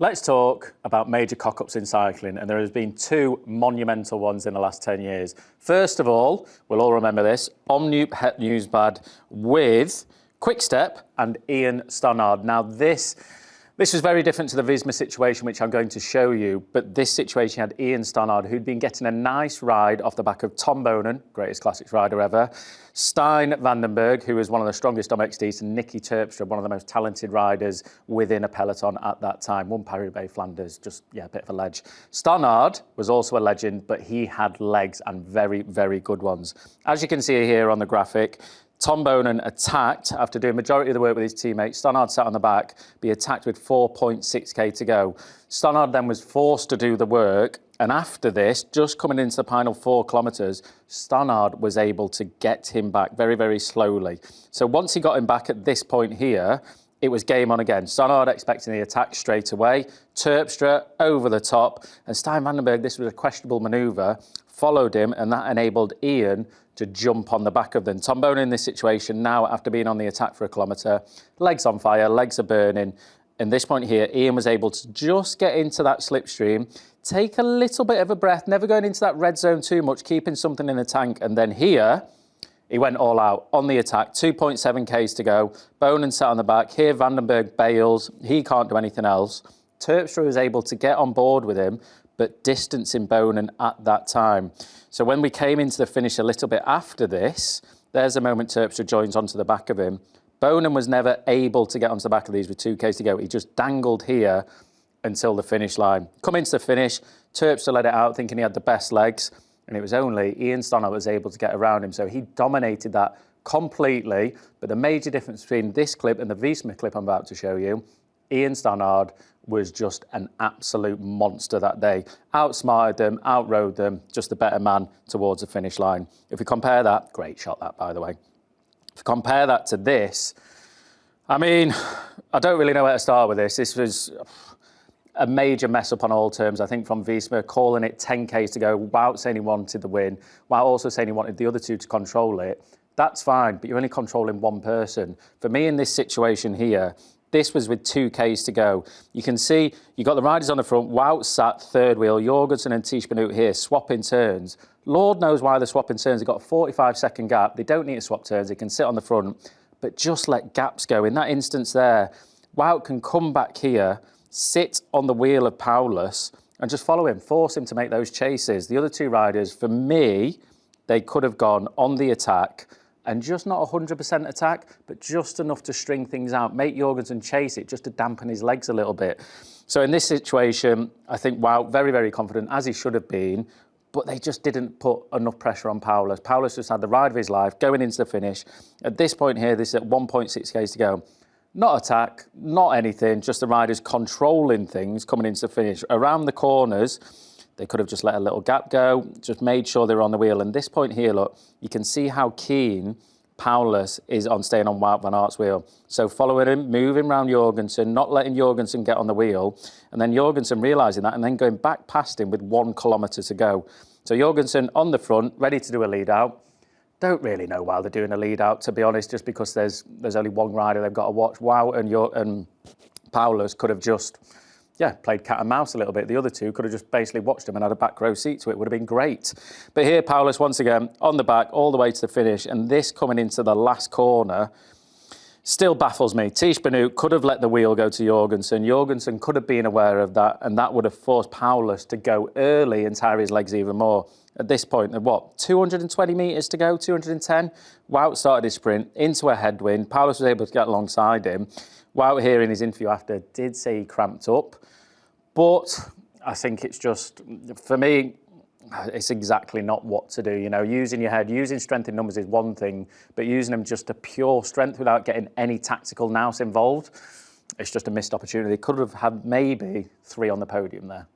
Let's talk about major cock-ups in cycling, and there has been two monumental ones in the last 10 years. First of all, we'll all remember this, Omloop Het Nieuwsblad with QuickStep and Ian Stannard. Now this was very different to the Visma situation, which I'm going to show you, but this situation had Ian Stannard, who'd been getting a nice ride off the back of Tom Bonen, greatest classics rider ever, Stijn Vandenberg, who was one of the strongest XDs, and Nicky Terpstra, one of the most talented riders within a peloton at that time. Won Paris-Roubaix Flanders, just, yeah, a bit of a ledge. Stannard was also a legend, but he had legs and very, very good ones. As you can see here on the graphic, Tom Bonen attacked after doing majority of the work with his teammates. Stannard sat on the back, be attacked with 4.6k to go. Stannard then was forced to do the work, and after this, just coming into the final 4 kilometres, Stannard was able to get him back very, very slowly. So once he got him back at this point here, it was game on again. Stannard expecting the attack straight away, Terpstra over the top, and Stijn Vandenberg, this was a questionable manoeuvre, followed him, and that enabled Ian to jump on the back of them. Tom Bonen in this situation now, after being on the attack for a kilometre, legs on fire, legs are burning. In this point here, Ian was able to just get into that slipstream, take a little bit of a breath, never going into that red zone too much, keeping something in the tank. And then here, he went all out on the attack, 2.7Ks to go. Bonen sat on the back. Here, Vandenberg bails. He can't do anything else. Terpstra was able to get on board with him, but distancing Bonen at that time. So when we came into the finish a little bit after this, there's a moment Terpstra joins onto the back of him. Bonen was never able to get onto the back of these with 2Ks to go. He just dangled here until the finish line. Come into the finish, Terpstra let it out thinking he had the best legs, and it was only Ian Stannard was able to get around him. So he dominated that completely. But the major difference between this clip and the Visma clip I'm about to show you, Ian Stannard was just an absolute monster that day. Outsmarted them, outrode them, just a better man towards the finish line. If we compare that, great shot that, by the way. If we compare that to this, I mean, I don't really know where to start with this. This was a major mess up on all terms, I think, from Visma, calling it 10Ks to go, while saying he wanted the win, while also saying he wanted the other two to control it. That's fine, but you're only controlling one person. For me in this situation here, this was with 2Ks to go. You can see you got the riders on the front, Wout sat third wheel, Jorgensen and Tiesj Benoot here swapping turns. Lord knows why they're swapping turns. They've got a 45-second gap. They don't need to swap turns. They can sit on the front, but just let gaps go. In that instance there, Wout can come back here, sit on the wheel of Paulus and just follow him, force him to make those chases. The other two riders, for me, they could have gone on the attack and just not 100% attack, but just enough to string things out, make Jorgensen chase it, just to dampen his legs a little bit. So in this situation, I think Wout, very, very confident, as he should have been, but they just didn't put enough pressure on Paulus. Paulus just had the ride of his life, going into the finish. At this point here, this is at 1.6Ks to go. Not attack, not anything, just the riders controlling things coming into the finish. Around the corners, they could have just let a little gap go, just made sure they were on the wheel. And this point here, look, you can see how keen Paulus is on staying on Wout van Aert's wheel. So following him, moving around Jorgensen, not letting Jorgensen get on the wheel, and then Jorgensen realising that and then going back past him with 1 kilometre to go. So Jorgensen on the front, ready to do a lead out. Don't really know why they're doing a lead out, to be honest, just because there's only one rider they've got to watch. Wout and Paulus could have just, yeah, played cat and mouse a little bit. The other two could have just basically watched him and had a back row seat to it. Would have been great. But here, Paulus, once again, on the back, all the way to the finish. And this coming into the last corner still baffles me. Tiesj Benoot could have let the wheel go to Jorgensen. Jorgensen could have been aware of that, and that would have forced Paulus to go early and tire his legs even more. At this point, what, 220 metres to go, 210? Wout started his sprint into a headwind. Paulus was able to get alongside him. Wout here in his interview after did say he cramped up, but I think it's just, for me, it's exactly not what to do. You know, using your head, using strength in numbers is one thing, but using them just to pure strength without getting any tactical nous involved, it's just a missed opportunity. Could have had maybe 3 on the podium there.